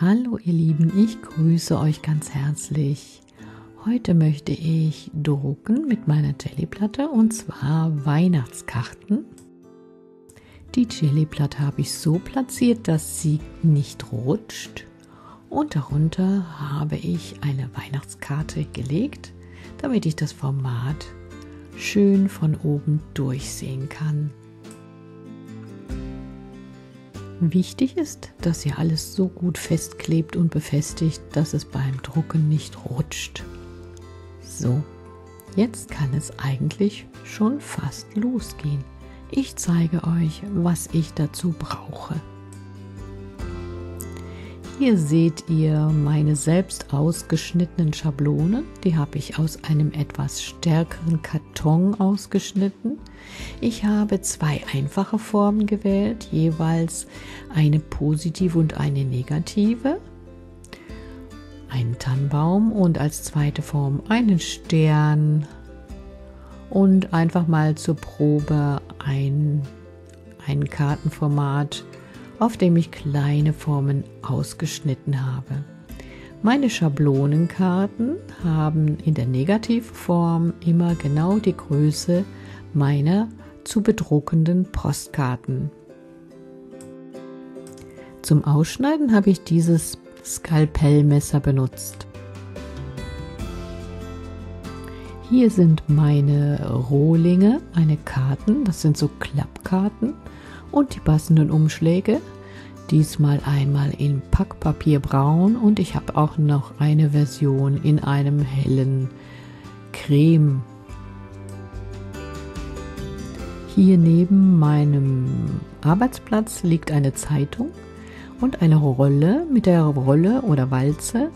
Hallo ihr Lieben, ich grüße euch ganz herzlich. Heute möchte ich drucken mit meiner Jellyplatte und zwar Weihnachtskarten. Die Jellyplatte habe ich so platziert, dass sie nicht rutscht und darunter habe ich eine Weihnachtskarte gelegt, damit ich das Format schön von oben durchsehen kann. Wichtig ist, dass ihr alles so gut festklebt und befestigt, dass es beim Drucken nicht rutscht. So, jetzt kann es eigentlich schon fast losgehen. Ich zeige euch, was ich dazu brauche. Hier seht ihr meine selbst ausgeschnittenen Schablonen. Die habe ich aus einem etwas stärkeren Karton ausgeschnitten. Ich habe zwei einfache Formen gewählt, jeweils eine positive und eine negative. Einen Tannenbaum und als zweite Form einen Stern und einfach mal zur Probe ein Kartenformat, auf dem ich kleine Formen ausgeschnitten habe. Meine Schablonenkarten haben in der Negativform immer genau die Größe meiner zu bedruckenden Postkarten. Zum Ausschneiden habe ich dieses Skalpellmesser benutzt. Hier sind meine Rohlinge, meine Karten, das sind so Klappkarten und die passenden Umschläge. Diesmal einmal in Packpapier braun und ich habe auch noch eine Version in einem hellen Creme. Hier neben meinem Arbeitsplatz liegt eine Zeitung und eine Rolle. Mit der Rolle oder Walze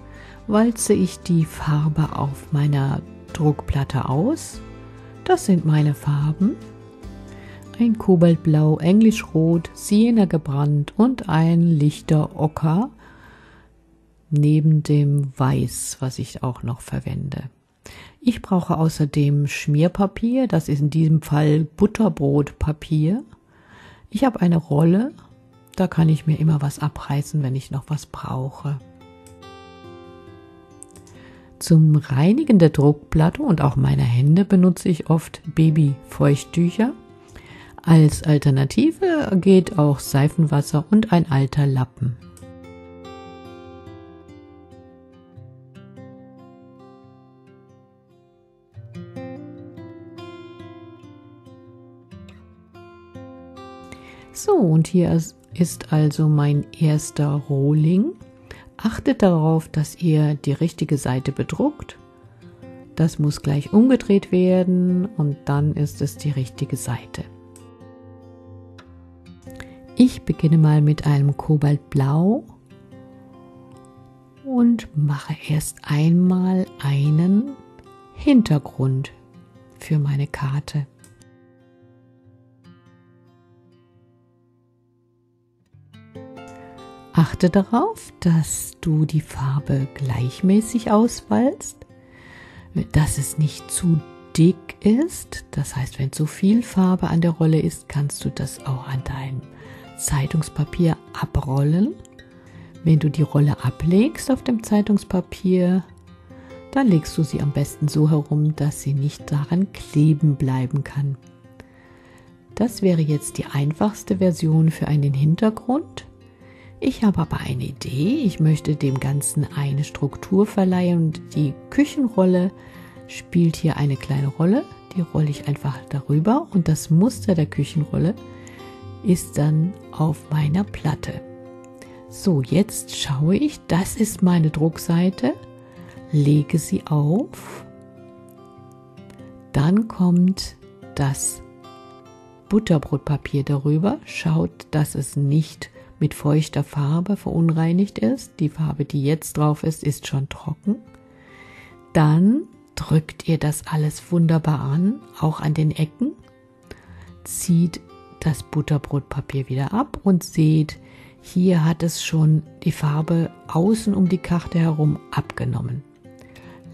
walze ich die Farbe auf meiner Druckplatte aus. Das sind meine Farben. Ein Kobaltblau, Englischrot, Sienna gebrannt und ein lichter Ocker neben dem Weiß, was ich auch noch verwende. Ich brauche außerdem Schmierpapier, das ist in diesem Fall Butterbrotpapier. Ich habe eine Rolle, da kann ich mir immer was abreißen, wenn ich noch was brauche. Zum Reinigen der Druckplatte und auch meiner Hände benutze ich oft Babyfeuchttücher. Als Alternative geht auch Seifenwasser und ein alter Lappen. So, und hier ist also mein erster Rohling. Achtet darauf, dass ihr die richtige Seite bedruckt. Das muss gleich umgedreht werden und dann ist es die richtige Seite. Ich beginne mal mit einem Kobaltblau und mache erst einmal einen Hintergrund für meine Karte. Achte darauf, dass du die Farbe gleichmäßig auswalzt, dass es nicht zu dick ist. Das heißt, wenn zu viel Farbe an der Rolle ist, kannst du das auch an deinem Zeitungspapier abrollen. Wenn du die Rolle ablegst auf dem Zeitungspapier, dann legst du sie am besten so herum, dass sie nicht daran kleben bleiben kann. Das wäre jetzt die einfachste Version für einen Hintergrund. Ich habe aber eine Idee. Ich möchte dem Ganzen eine Struktur verleihen und die Küchenrolle spielt hier eine kleine Rolle. Die rolle ich einfach darüber und das Muster der Küchenrolle ist dann auf meiner Platte. So, jetzt schaue ich, das ist meine Druckseite, lege sie auf, dann kommt das Butterbrotpapier darüber, schaut, dass es nicht mit feuchter Farbe verunreinigt ist. Die Farbe, die jetzt drauf ist, ist schon trocken. Dann drückt ihr das alles wunderbar an, auch an den Ecken, zieht das Butterbrotpapier wieder ab und seht, hier hat es schon die Farbe außen um die Karte herum abgenommen.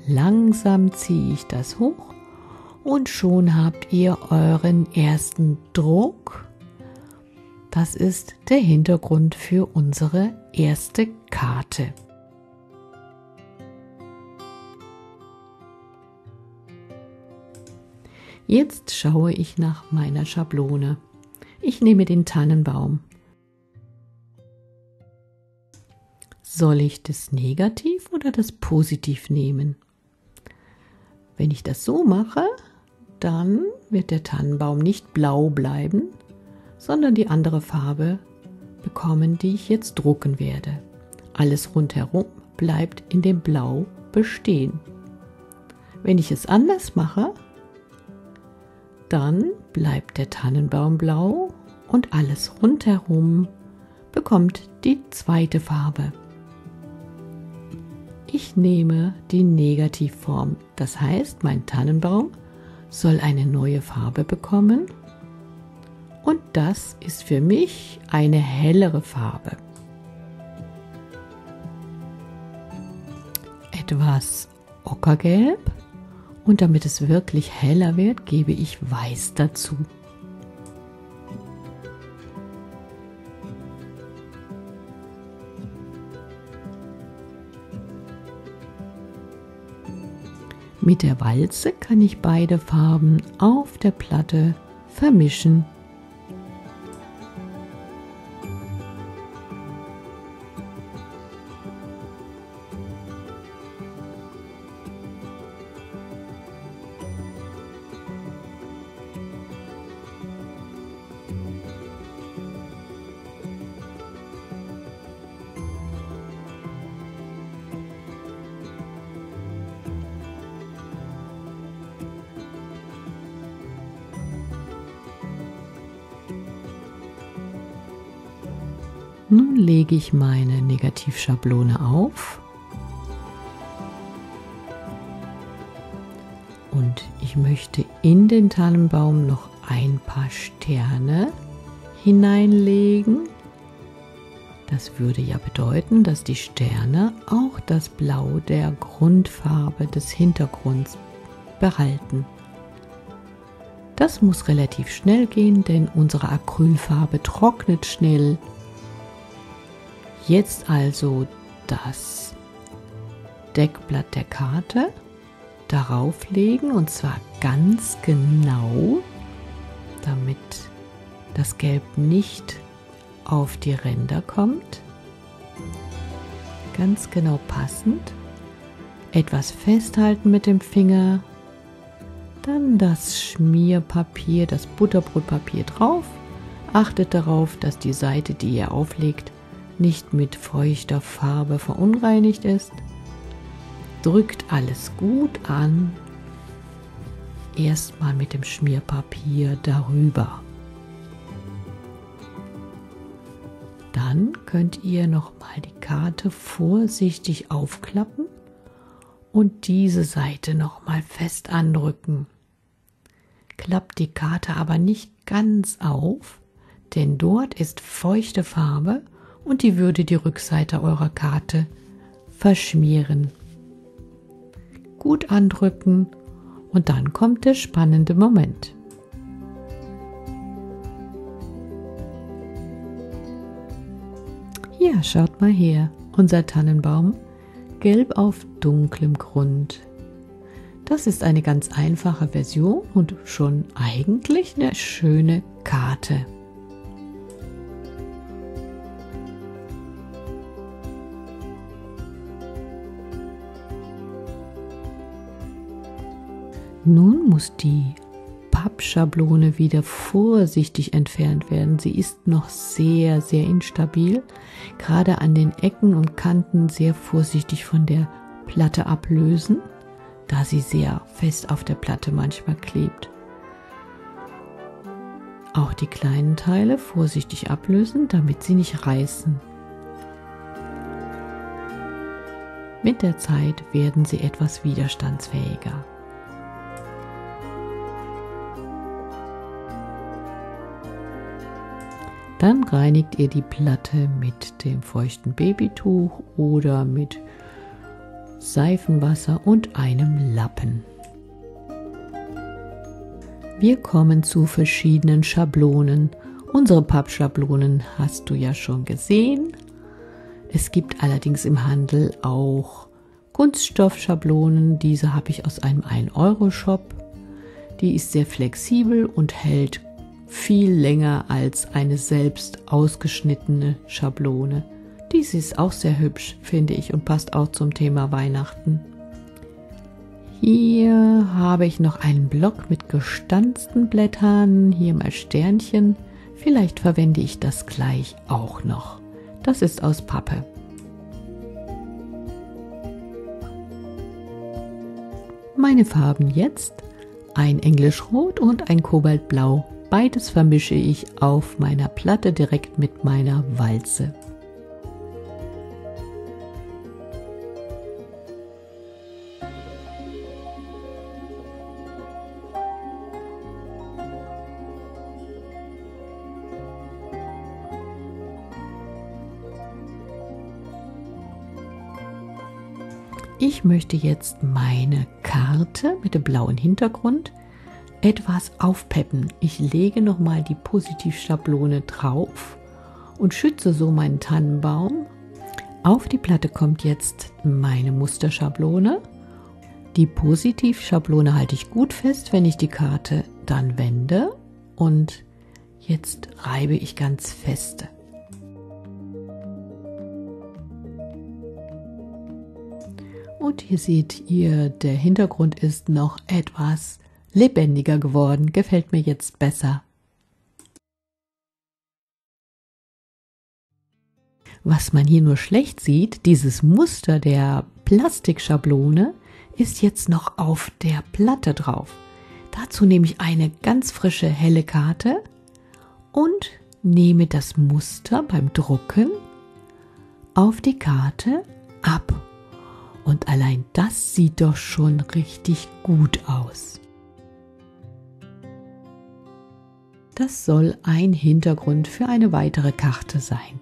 Langsam ziehe ich das hoch und schon habt ihr euren ersten Druck. Das ist der Hintergrund für unsere erste Karte. Jetzt schaue ich nach meiner Schablone. Ich nehme den Tannenbaum. Soll ich das Negativ oder das Positiv nehmen? Wenn ich das so mache, dann wird der Tannenbaum nicht blau bleiben, sondern die andere Farbe bekommen, die ich jetzt drucken werde. Alles rundherum bleibt in dem Blau bestehen. Wenn ich es anders mache, dann bleibt der Tannenbaum blau und alles rundherum bekommt die zweite Farbe. Ich nehme die Negativform, das heißt, mein Tannenbaum soll eine neue Farbe bekommen und das ist für mich eine hellere Farbe. Etwas ockergelb und damit es wirklich heller wird, gebe ich Weiß dazu. Mit der Walze kann ich beide Farben auf der Platte vermischen. Nun lege ich meine Negativschablone auf und ich möchte in den Tannenbaum noch ein paar Sterne hineinlegen. Das würde ja bedeuten, dass die Sterne auch das Blau der Grundfarbe des Hintergrunds behalten. Das muss relativ schnell gehen, denn unsere Acrylfarbe trocknet schnell. Jetzt also das Deckblatt der Karte darauf legen und zwar ganz genau, damit das Gelb nicht auf die Ränder kommt. Ganz genau passend. Etwas festhalten mit dem Finger. Dann das Schmierpapier, das Butterbrotpapier drauf. Achtet darauf, dass die Seite, die ihr auflegt, nicht mit feuchter Farbe verunreinigt ist. Drückt alles gut an. Erstmal mit dem Schmierpapier darüber. Dann könnt ihr nochmal die Karte vorsichtig aufklappen und diese Seite nochmal fest andrücken. Klappt die Karte aber nicht ganz auf, denn dort ist feuchte Farbe und die würde die Rückseite eurer Karte verschmieren. Gut andrücken und dann kommt der spannende Moment. Ja, schaut mal her, unser Tannenbaum, gelb auf dunklem Grund. Das ist eine ganz einfache Version und schon eigentlich eine schöne Karte. Nun muss die Pappschablone wieder vorsichtig entfernt werden. Sie ist noch sehr, sehr instabil. Gerade an den Ecken und Kanten sehr vorsichtig von der Platte ablösen, da sie sehr fest auf der Platte manchmal klebt. Auch die kleinen Teile vorsichtig ablösen, damit sie nicht reißen. Mit der Zeit werden sie etwas widerstandsfähiger. Dann reinigt ihr die Platte mit dem feuchten Babytuch oder mit Seifenwasser und einem Lappen. Wir kommen zu verschiedenen Schablonen. Unsere Pappschablonen hast du ja schon gesehen. Es gibt allerdings im Handel auch Kunststoffschablonen. Diese habe ich aus einem 1-Euro-Shop. Die ist sehr flexibel und hält viel länger als eine selbst ausgeschnittene Schablone. Dies ist auch sehr hübsch, finde ich, und passt auch zum Thema Weihnachten. Hier habe ich noch einen Block mit gestanzten Blättern, hier mal Sternchen. Vielleicht verwende ich das gleich auch noch. Das ist aus Pappe. Meine Farben jetzt: ein Englischrot und ein Kobaltblau. Beides vermische ich auf meiner Platte direkt mit meiner Walze. Ich möchte jetzt meine Karte mit dem blauen Hintergrund etwas aufpeppen. Ich lege nochmal die Positivschablone drauf und schütze so meinen Tannenbaum. Auf die Platte kommt jetzt meine Musterschablone. Die Positivschablone halte ich gut fest, wenn ich die Karte dann wende. Und jetzt reibe ich ganz feste. Und hier seht ihr, der Hintergrund ist noch etwas lebendiger geworden. Gefällt mir jetzt besser. Was man hier nur schlecht sieht, dieses Muster der Plastikschablone ist jetzt noch auf der Platte drauf. Dazu nehme ich eine ganz frische helle Karte und nehme das Muster beim Drucken auf die Karte ab. Und allein das sieht doch schon richtig gut aus. Das soll ein Hintergrund für eine weitere Karte sein.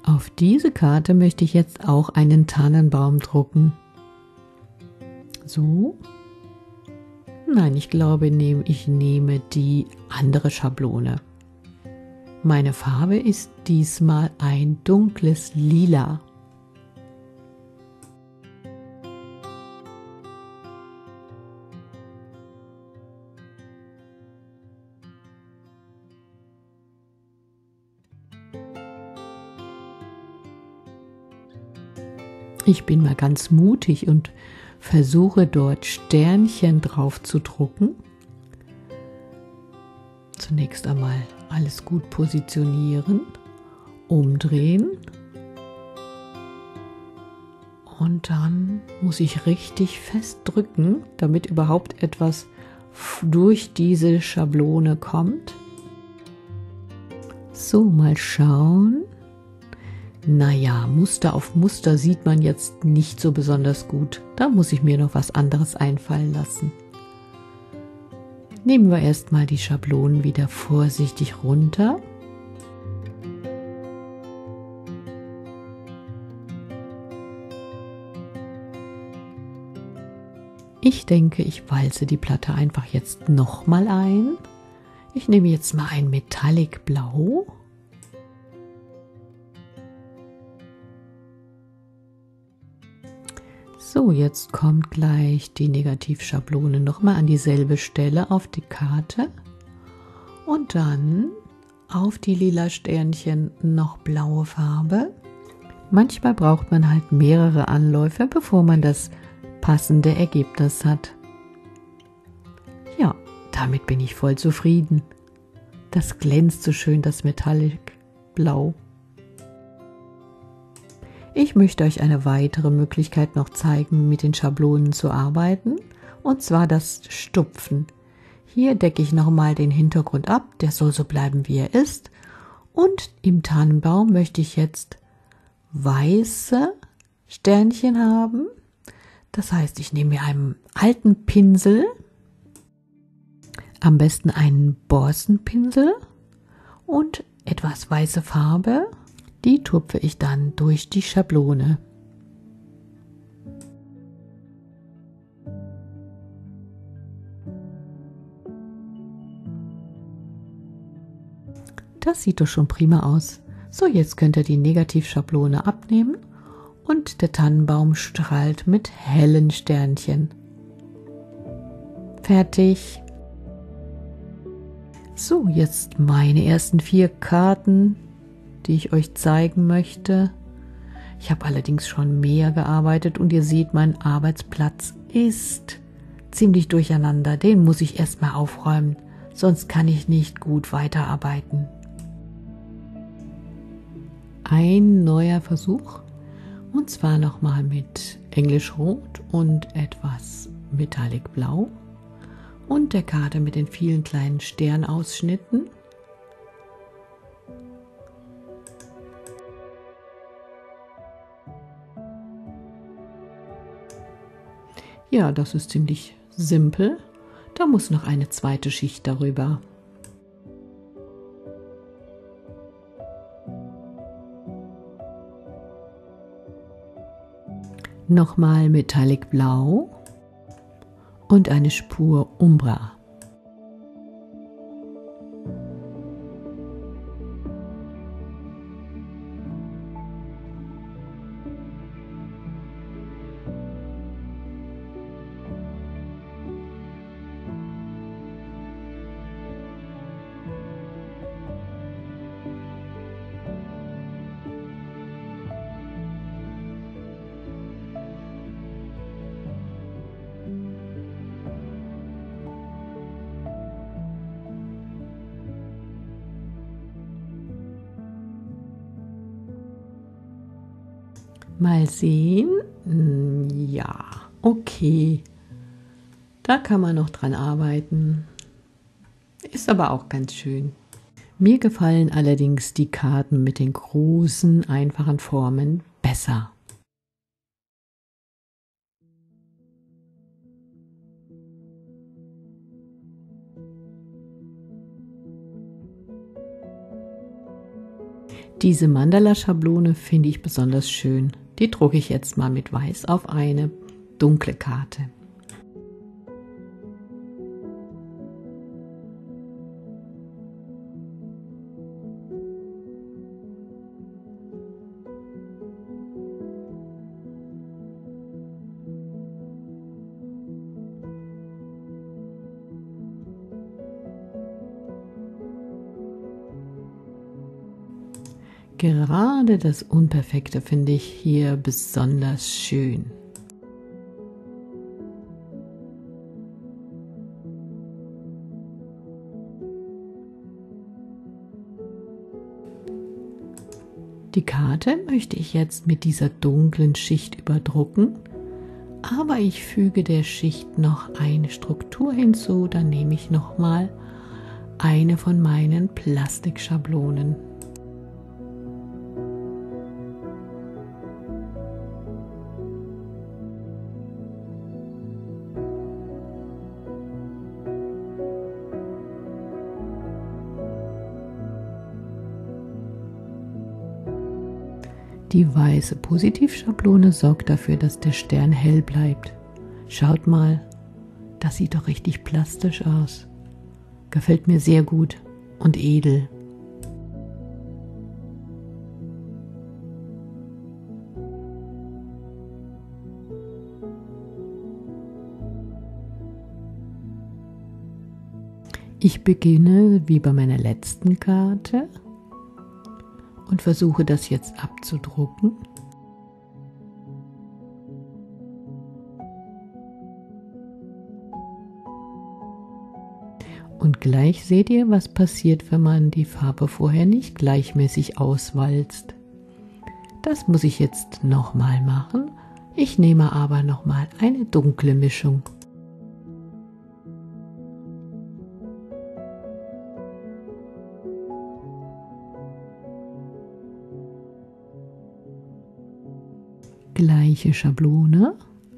Auf diese Karte möchte ich jetzt auch einen Tannenbaum drucken. So. Nein, ich glaube, ich nehme die andere Schablone. Meine Farbe ist diesmal ein dunkles Lila. Ich bin mal ganz mutig und versuche dort Sternchen drauf zu drucken. Zunächst einmal alles gut positionieren, umdrehen und dann muss ich richtig fest drücken, damit überhaupt etwas durch diese Schablone kommt. So, mal schauen. Naja, Muster auf Muster sieht man jetzt nicht so besonders gut. Da muss ich mir noch was anderes einfallen lassen. Nehmen wir erstmal die Schablonen wieder vorsichtig runter. Ich denke, ich walze die Platte einfach jetzt nochmal ein. Ich nehme jetzt mal ein Metallic Blau. So, jetzt kommt gleich die Negativschablone nochmal an dieselbe Stelle auf die Karte und dann auf die lila Sternchen noch blaue Farbe. Manchmal braucht man halt mehrere Anläufe, bevor man das passende Ergebnis hat. Ja, damit bin ich voll zufrieden. Das glänzt so schön, das Metallic Blau. Ich möchte euch eine weitere Möglichkeit noch zeigen, mit den Schablonen zu arbeiten, und zwar das Stupfen. Hier decke ich nochmal den Hintergrund ab, der soll so bleiben, wie er ist. Und im Tannenbaum möchte ich jetzt weiße Sternchen haben. Das heißt, ich nehme mir einen alten Pinsel, am besten einen Borstenpinsel und etwas weiße Farbe. Die tupfe ich dann durch die Schablone. Das sieht doch schon prima aus. So, jetzt könnt ihr die Negativschablone abnehmen und der Tannenbaum strahlt mit hellen Sternchen. Fertig. So, jetzt meine ersten 4 Karten, die ich euch zeigen möchte. Ich habe allerdings schon mehr gearbeitet und ihr seht, mein Arbeitsplatz ist ziemlich durcheinander. Den muss ich erstmal aufräumen, sonst kann ich nicht gut weiterarbeiten. Ein neuer Versuch, und zwar nochmal mit Englisch Rot und etwas Metallic Blau und der Karte mit den vielen kleinen Sternausschnitten. Ja, das ist ziemlich simpel. Da muss noch eine zweite Schicht darüber. Nochmal Metallic Blau und eine Spur Umbra. Mal sehen. Ja, okay. Da kann man noch dran arbeiten. Ist aber auch ganz schön. Mir gefallen allerdings die Karten mit den großen, einfachen Formen besser. Diese Mandala-Schablone finde ich besonders schön. Die drucke ich jetzt mal mit Weiß auf eine dunkle Karte. Gerade das Unperfekte finde ich hier besonders schön. Die Karte möchte ich jetzt mit dieser dunklen Schicht überdrucken, aber ich füge der Schicht noch eine Struktur hinzu, dann nehme ich nochmal eine von meinen Plastikschablonen. Die weiße Positivschablone sorgt dafür, dass der Stern hell bleibt. Schaut mal, das sieht doch richtig plastisch aus. Gefällt mir sehr gut und edel. Ich beginne wie bei meiner letzten Karte und versuche das jetzt abzudrucken. Und gleich seht ihr, was passiert, wenn man die Farbe vorher nicht gleichmäßig auswalzt. Das muss ich jetzt nochmal machen. Ich nehme aber nochmal eine dunkle Mischung. Gleiche Schablone,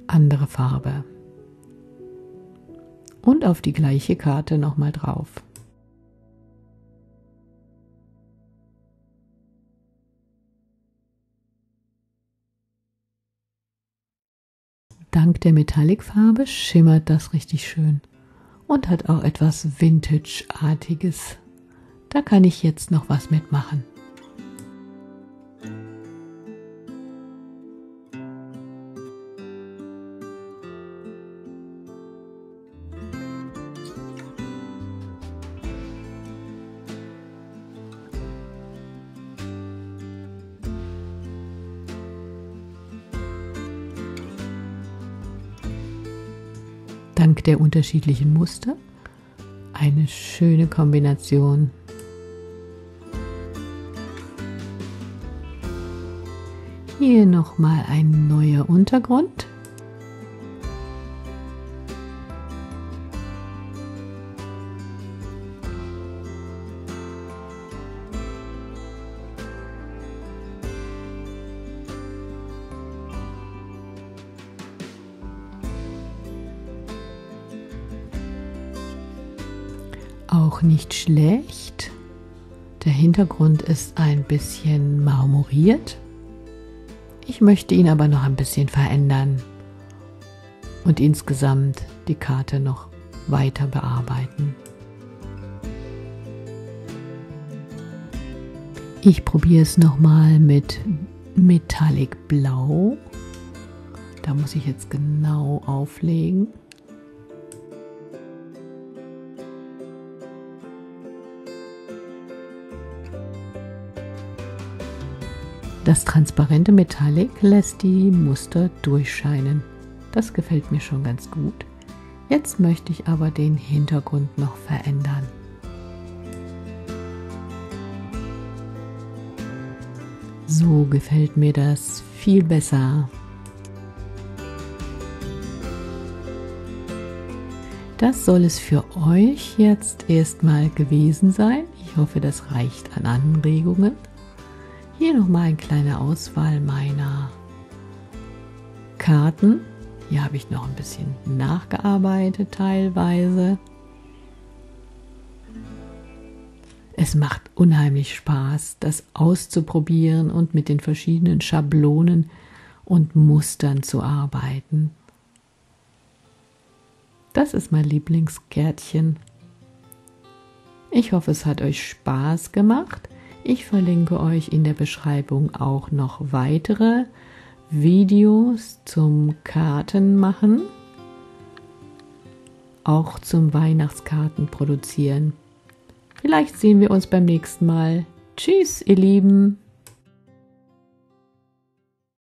andere Farbe. Und auf die gleiche Karte nochmal drauf. Dank der Metallic-Farbe schimmert das richtig schön und hat auch etwas Vintage-artiges. Da kann ich jetzt noch was mitmachen. Dank der unterschiedlichen Muster eine schöne Kombination. Hier nochmal ein neuer Untergrund. Auch nicht schlecht. Der Hintergrund ist ein bisschen marmoriert. Ich möchte ihn aber noch ein bisschen verändern und insgesamt die Karte noch weiter bearbeiten. Ich probiere es nochmal mit Metallic Blau. Da muss ich jetzt genau auflegen. Das transparente Metallic lässt die Muster durchscheinen. Das gefällt mir schon ganz gut. Jetzt möchte ich aber den Hintergrund noch verändern. So gefällt mir das viel besser. Das soll es für euch jetzt erstmal gewesen sein. Ich hoffe, das reicht an Anregungen. Hier nochmal eine kleine Auswahl meiner Karten. Hier habe ich noch ein bisschen nachgearbeitet teilweise. Es macht unheimlich Spaß, das auszuprobieren und mit den verschiedenen Schablonen und Mustern zu arbeiten. Das ist mein Lieblingskärtchen. Ich hoffe, es hat euch Spaß gemacht. Ich verlinke euch in der Beschreibung auch noch weitere Videos zum Kartenmachen, auch zum Weihnachtskarten produzieren. Vielleicht sehen wir uns beim nächsten Mal. Tschüss, ihr Lieben!